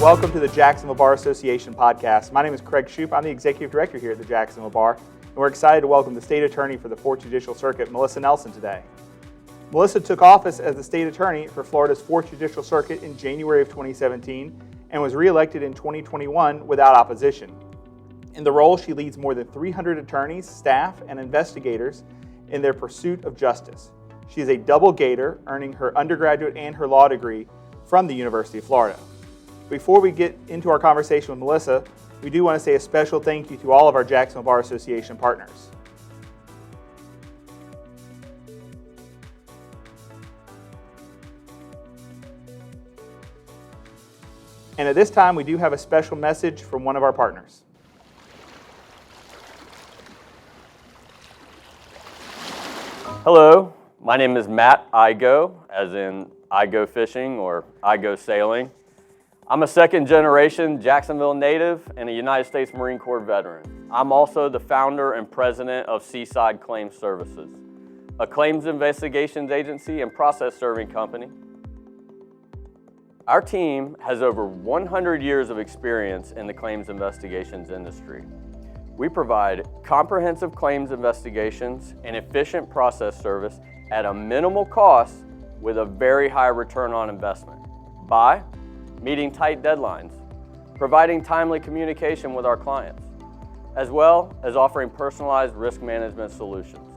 Welcome to the Jacksonville Bar Association podcast. My name is Craig Shoup. I'm the Executive Director here at the Jacksonville Bar, and we're excited to welcome the State Attorney for the 4th Judicial Circuit, Melissa Nelson, today. Melissa took office as the State Attorney for Florida's 4th Judicial Circuit in January of 2017 and was reelected in 2021 without opposition. In the role, she leads more than 300 attorneys, staff, and investigators in their pursuit of justice. She is a double Gator, earning her undergraduate and her law degree from the University of Florida. Before we get into our conversation with Melissa, we do want to say a special thank you to all of our Jacksonville Bar Association partners. And at this time, we do have a special message from one of our partners. Hello, my name is Matt Igo, as in I go fishing or I go sailing. I'm a second-generation Jacksonville native and a United States Marine Corps veteran. I'm also the founder and president of Seaside Claims Services, a claims investigations agency and process serving company. Our team has over 100 years of experience in the claims investigations industry. We provide comprehensive claims investigations and efficient process service at a minimal cost with a very high return on investment by meeting tight deadlines, providing timely communication with our clients, as well as offering personalized risk management solutions.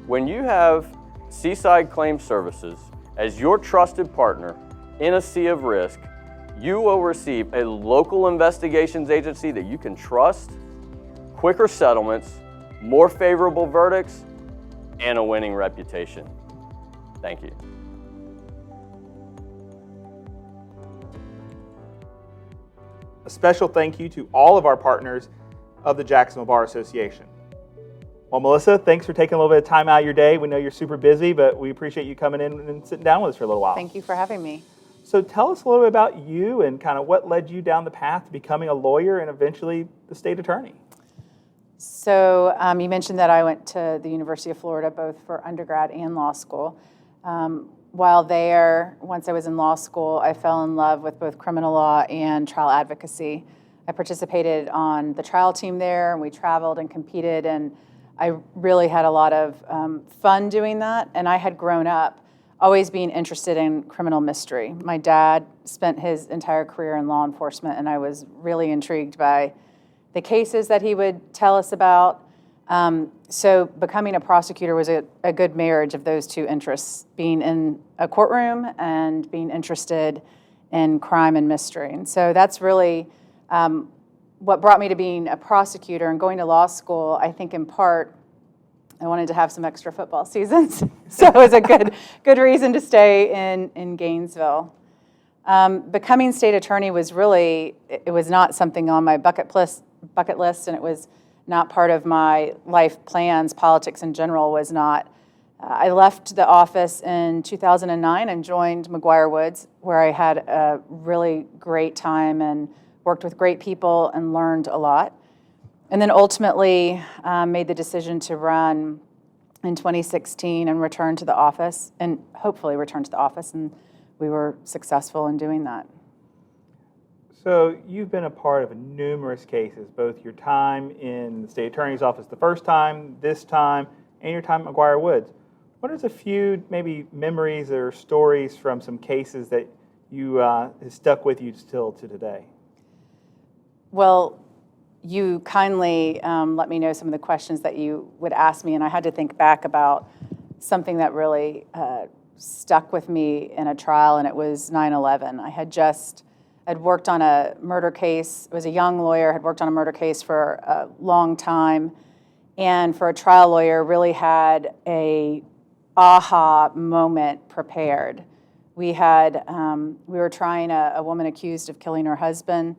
When you have Seaside Claims Services as your trusted partner in a sea of risk, you will receive a local investigations agency that you can trust, quicker settlements, more favorable verdicts, and a winning reputation. Thank you. A special thank you to all of our partners of the Jacksonville Bar Association. Well, Melissa, thanks for taking a little bit of time out of your day. We know you're super busy, but we appreciate you coming in and sitting down with us for a little while. Thank you for having me. So tell us a little bit about you and kind of what led you down the path to becoming a lawyer and eventually the state attorney. So you mentioned that I went to the University of Florida both for undergrad and law school. While there, once I was in law school, I fell in love with both criminal law and trial advocacy. I participated on the trial team there, and we traveled and competed, and I really had a lot of fun doing that. And I had grown up always being interested in criminal mystery. My dad spent his entire career in law enforcement, and I was really intrigued by the cases that he would tell us about. So becoming a prosecutor was a good marriage of those two interests, being in a courtroom and being interested in crime and mystery. And so that's really what brought me to being a prosecutor and going to law school. I think in part, I wanted to have some extra football seasons. So it was a good reason to stay in Gainesville. Becoming state attorney was it was not something on my bucket list, and it was not part of my life plans. Politics in general was not. I left the office in 2009 and joined McGuire Woods, where I had a really great time and worked with great people and learned a lot. And then ultimately made the decision to run in 2016 and return to the office, and hopefully return to the office, and we were successful in doing that. So you've been a part of numerous cases, both your time in the state attorney's office the first time, this time, and your time at McGuire Woods. What are a few maybe memories or stories from some cases that you have stuck with you still to today? Well, you kindly let me know some of the questions that you would ask me, and I had to think back about something that really stuck with me in a trial, and it was 9/11. I'd worked on a murder case. I was a young lawyer, had worked on a murder case for a long time, and for a trial lawyer, really had a aha moment prepared. We were trying a woman accused of killing her husband,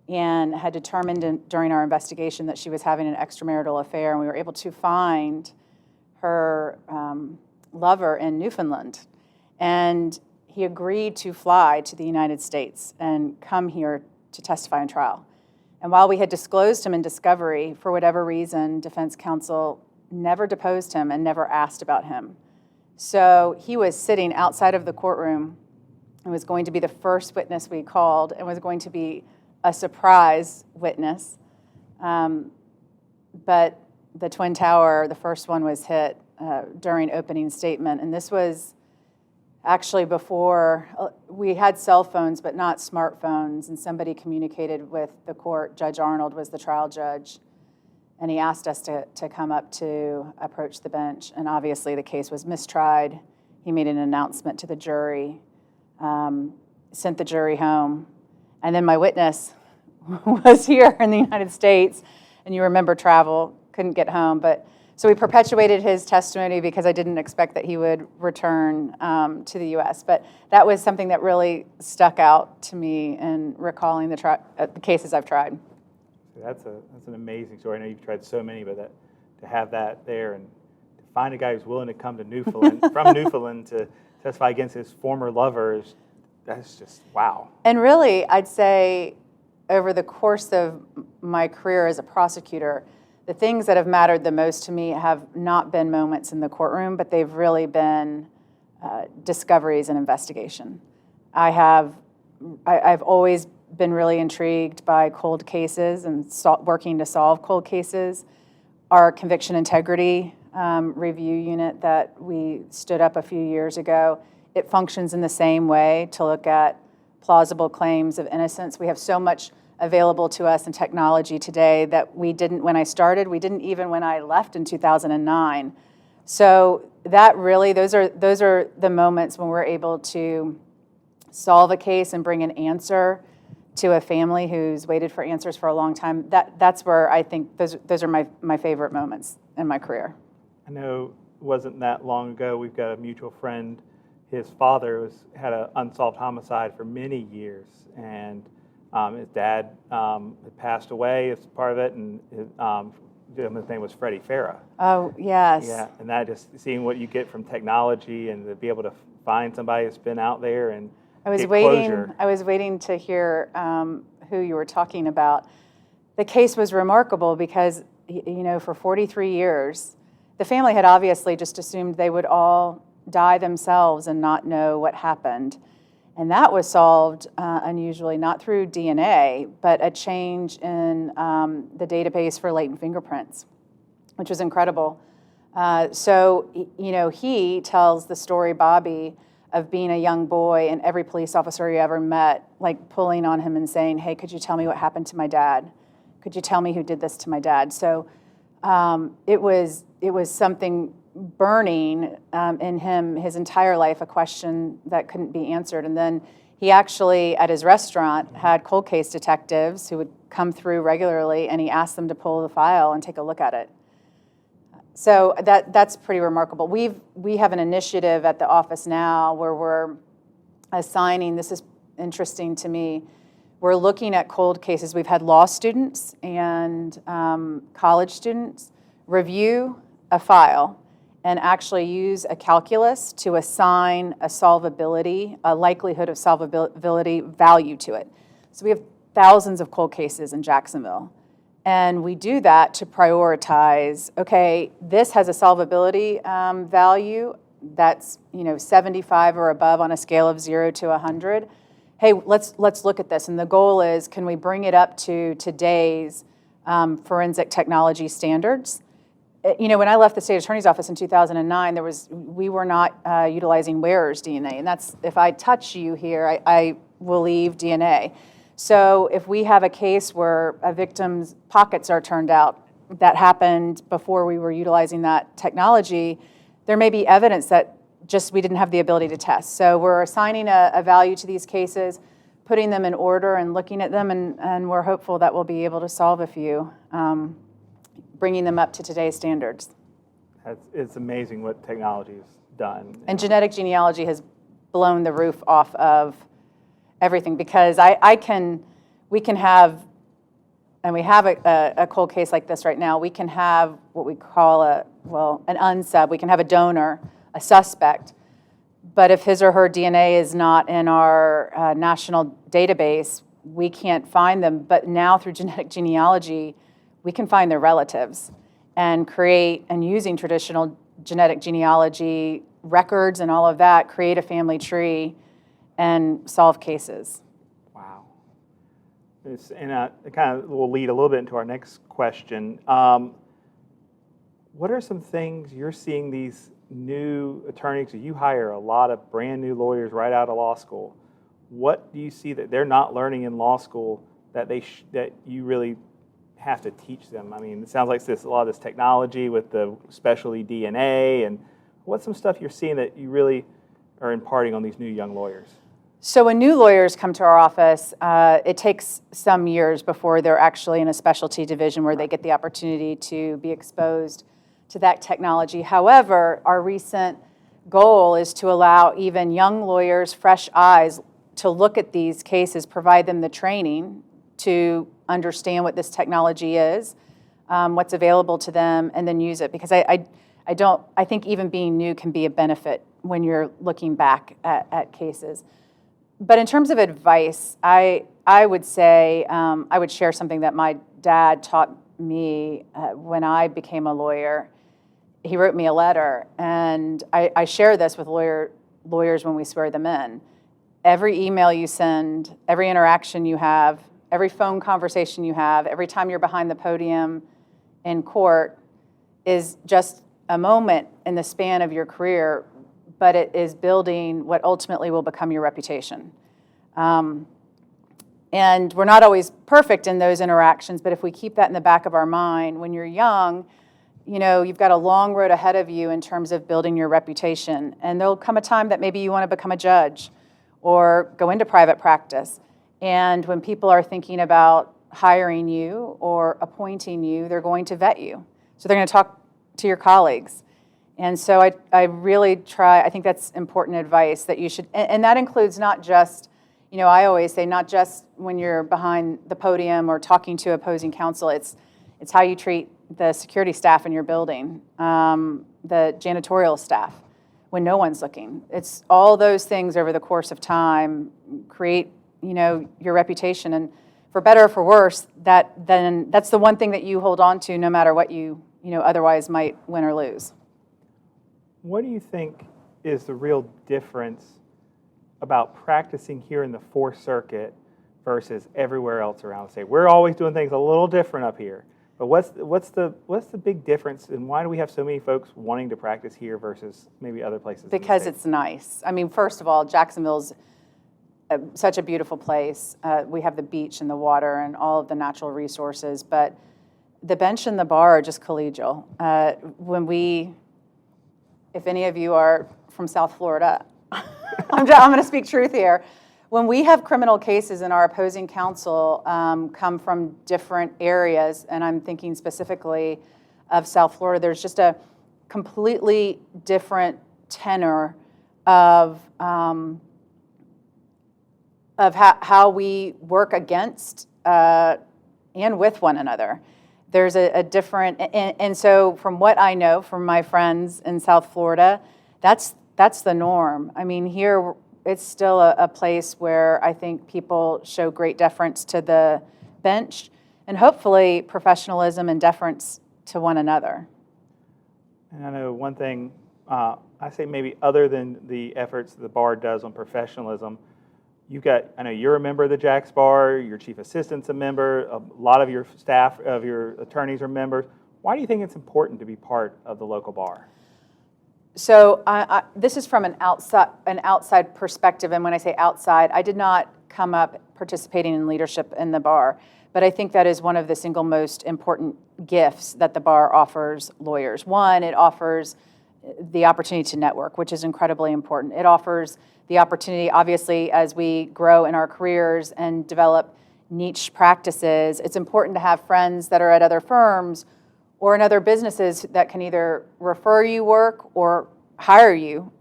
and had determined during our investigation that she was having an extramarital affair, and we were able to find her lover in Newfoundland. And he agreed to fly to the United States and come here to testify in trial. And while we had disclosed him in discovery, for whatever reason, defense counsel never deposed him and never asked about him. So he was sitting outside of the courtroom It was going to be the first witness we called and was going to be a surprise witness. But the Twin Tower, the first one, was hit during opening statement. And this was actually before we had cell phones, but not smartphones. And somebody communicated with the court. Judge Arnold was the trial judge. And he asked us to come up to approach the bench. And obviously the case was mistried. He made an announcement to the jury, sent the jury home. And then my witness was here in the United States. And you remember travel, couldn't get home. But so we perpetuated his testimony because I didn't expect that he would return to the U.S. But that was something that really stuck out to me in recalling the cases I've tried. That's an amazing story. I know you've tried so many, but to have that there and to find a guy who's willing to come to Newfoundland from Newfoundland to testify against his former lovers, that's just wow. And really, I'd say over the course of my career as a prosecutor, the things that have mattered the most to me have not been moments in the courtroom, but they've really been discoveries and investigation. I've always been really intrigued by cold cases and working to solve cold cases. Our conviction integrity review unit that we stood up a few years ago, it functions in the same way to look at plausible claims of innocence. We have so much available to us in technology today that we didn't when I started, we didn't even when I left in 2009. So that really, those are the moments when we're able to solve a case and bring an answer to a family who's waited for answers for a long time. That's where I think those are my favorite moments in my career. I know it wasn't that long ago, we've got a mutual friend, his father had an unsolved homicide for many years, and his dad had passed away as part of it, and his name was Freddie Farah. Oh, yes. Yeah, and that just seeing what you get from technology and to be able to find somebody that's been out there and I was get waiting. closure. I was waiting to hear who you were talking about. The case was remarkable because, for 43 years, the family had obviously just assumed they would all die themselves and not know what happened. And that was solved unusually, not through DNA, but a change in the database for latent fingerprints, which was incredible. So he tells the story, Bobby, of being a young boy and every police officer he ever met, like pulling on him and saying, hey, could you tell me what happened to my dad? Could you tell me who did this to my dad? So it was something burning in him his entire life, a question that couldn't be answered. And then he actually, at his restaurant, had cold case detectives who would come through regularly, and he asked them to pull the file and take a look at it. So that's pretty remarkable. We have an initiative at the office now where we're assigning, this is interesting to me, we're looking at cold cases. We've had law students and college students review a file and actually use a calculus to assign a likelihood of solvability value to it. So we have thousands of cold cases in Jacksonville. And we do that to prioritize, okay, this has a solvability value that's 75 or above on a scale of 0 to 100. Hey, let's look at this. And the goal is, can we bring it up to today's forensic technology standards? When I left the state attorney's office in 2009, we were not utilizing wearer's DNA. And that's, if I touch you here, I will leave DNA. So if we have a case where a victim's pockets are turned out, that happened before we were utilizing that technology, there may be evidence that just we didn't have the ability to test. So we're assigning a value to these cases, putting them in order and looking at them, and we're hopeful that we'll be able to solve a few, bringing them up to today's standards. It's amazing what technology has done. And genetic genealogy has blown the roof off of everything, because we can have, and we have a cold case like this right now, we can have what we call an unsub, we can have a donor, a suspect, but if his or her DNA is not in our national database, we can't find them. But now through genetic genealogy, we can find their relatives and using traditional genetic genealogy records and all of that, create a family tree and solve cases. Wow. And it kind of will lead a little bit into our next question. What are some things you're seeing these new attorneys? You hire a lot of brand new lawyers right out of law school. What do you see that they're not learning in law school that that you really have to teach them? I mean, it sounds like a lot of this technology with the specialty DNA, and what's some stuff you're seeing that you really are imparting on these new young lawyers? So when new lawyers come to our office, it takes some years before they're actually in a specialty division where they get the opportunity to be exposed to that technology. However, our recent goal is to allow even young lawyers, fresh eyes, to look at these cases, provide them the training to understand what this technology is, what's available to them, and then use it. Because I think even being new can be a benefit when you're looking back at cases. But in terms of advice, I would say, I would share something that my dad taught me when I became a lawyer. He wrote me a letter, and I share this with lawyers when we swear them in. Every email you send, every interaction you have, every phone conversation you have, every time you're behind the podium in court is just a moment in the span of your career, but it is building what ultimately will become your reputation. And we're not always perfect in those interactions, but if we keep that in the back of our mind, when you're young, you've got a long road ahead of you in terms of building your reputation. And there'll come a time that maybe you want to become a judge or go into private practice. And when people are thinking about hiring you or appointing you, they're going to vet you. So they're going to talk to your colleagues. And so I really I think that's important advice that you should, and that includes not just, I always say not just when you're behind the podium or talking to opposing counsel, it's how you treat the security staff in your building, the janitorial staff when no one's looking. It's all those things over the course of time create, your reputation. And for better or for worse, that's the one thing that you hold on to no matter what you otherwise might win or lose. What do you think is the real difference about practicing here in the Fourth Circuit versus everywhere else around the state? We're always doing things a little different up here, but what's the big difference, and why do we have so many folks wanting to practice here versus maybe other places? Because it's nice. I mean, first of all, Jacksonville's such a beautiful place. We have the beach and the water and all of the natural resources, but the bench and the bar are just collegial. If any of you are from South Florida, I'm going to speak truth here. When we have criminal cases and our opposing counsel come from different areas, and I'm thinking specifically of South Florida, there's just a completely different tenor of how we work against and with one another. There's a different, and so from what I know from my friends in South Florida, that's the norm. I mean, here it's still a place where I think people show great deference to the bench and hopefully professionalism and deference to one another. And I know one thing, I say maybe other than the efforts the bar does on professionalism, I know you're a member of the JaxBar, your chief assistant's a member, a lot of your staff, of your attorneys are members. Why do you think it's important to be part of the local bar? So this is from an outside perspective, and when I say outside, I did not come up participating in leadership in the bar, but I think that is one of the single most important gifts that the bar offers lawyers. One, it offers the opportunity to network, which is incredibly important. It offers the opportunity, obviously, as we grow in our careers and develop niche practices, it's important to have friends that are at other firms or in other businesses that can either refer you work or hire you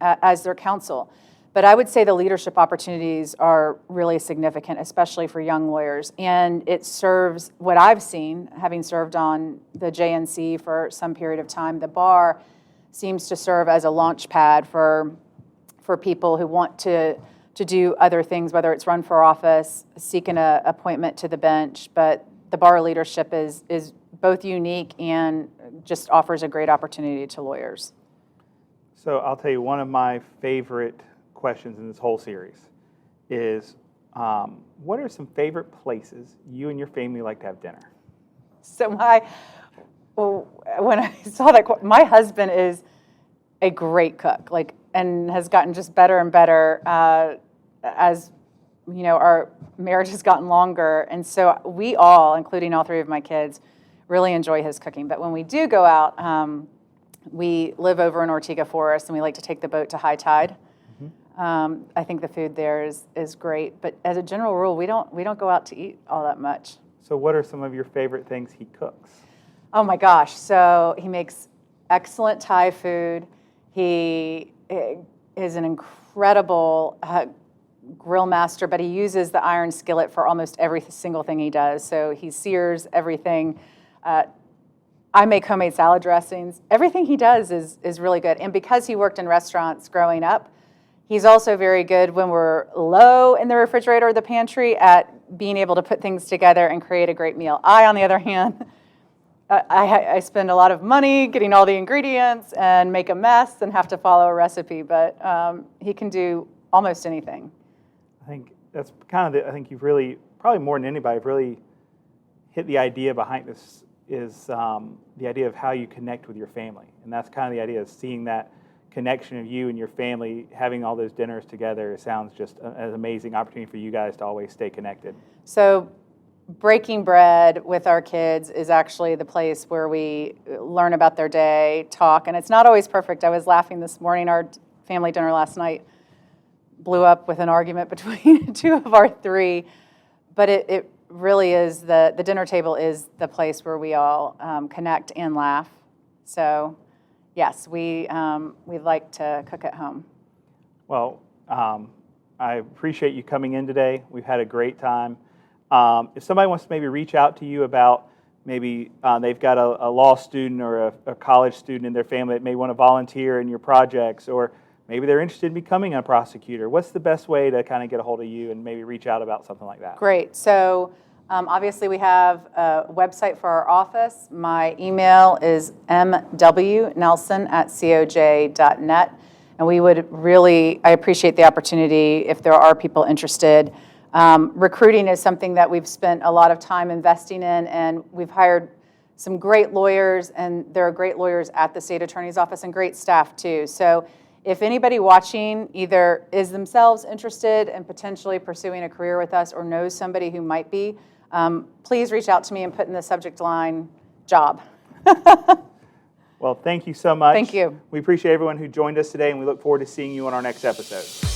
as their counsel. But I would say the leadership opportunities are really significant, especially for young lawyers. And it serves, what I've seen, having served on the JNC for some period of time, the bar seems to serve as a launch pad for people who want to do other things, whether it's run for office, seek an appointment to the bench. But the bar leadership is both unique and just offers a great opportunity to lawyers. So I'll tell you, one of my favorite questions in this whole series is, what are some favorite places you and your family like to have dinner? So when I saw that, my husband is a great cook, and has gotten just better and better as our marriage has gotten longer. And so we all, including all three of my kids, really enjoy his cooking. But when we do go out, we live over in Ortega Forest, and we like to take the boat to high tide. Mm-hmm. I think the food there is great. But as a general rule, we don't go out to eat all that much. So what are some of your favorite things he cooks? Oh my gosh. So he makes excellent Thai food. He is an incredible grill master, but he uses the iron skillet for almost every single thing he does. So he sears everything. I make homemade salad dressings. Everything he does is really good. And because he worked in restaurants growing up, he's also very good when we're low in the refrigerator or the pantry at being able to put things together and create a great meal. I, on the other hand, I spend a lot of money getting all the ingredients and make a mess and have to follow a recipe, but he can do almost anything. I think that's kind of I think you've really, probably more than anybody, really hit the idea behind this is the idea of how you connect with your family. And that's kind of the idea of seeing that connection of you and your family, having all those dinners together. It sounds just an amazing opportunity for you guys to always stay connected. So breaking bread with our kids is actually the place where we learn about their day, talk, and it's not always perfect. I was laughing this morning. Our family dinner last night blew up with an argument between two of our three, but it really is, the dinner table is the place where we all connect and laugh. So yes, we like to cook at home. Well, I appreciate you coming in today. We've had a great time. If somebody wants to maybe reach out to you about maybe they've got a law student or a college student in their family that may want to volunteer in your projects, or maybe they're interested in becoming a prosecutor, what's the best way to kind of get a hold of you and maybe reach out about something like that? Great. So obviously we have a website for our office. My email is mwnelson@coj.net. And we would really, I appreciate the opportunity if there are people interested. Recruiting is something that we've spent a lot of time investing in, and we've hired some great lawyers, and there are great lawyers at the state attorney's office and great staff too. So if anybody watching either is themselves interested in potentially pursuing a career with us or knows somebody who might be, please reach out to me and put in the subject line, job. Well, thank you so much. Thank you. We appreciate everyone who joined us today, and we look forward to seeing you on our next episode.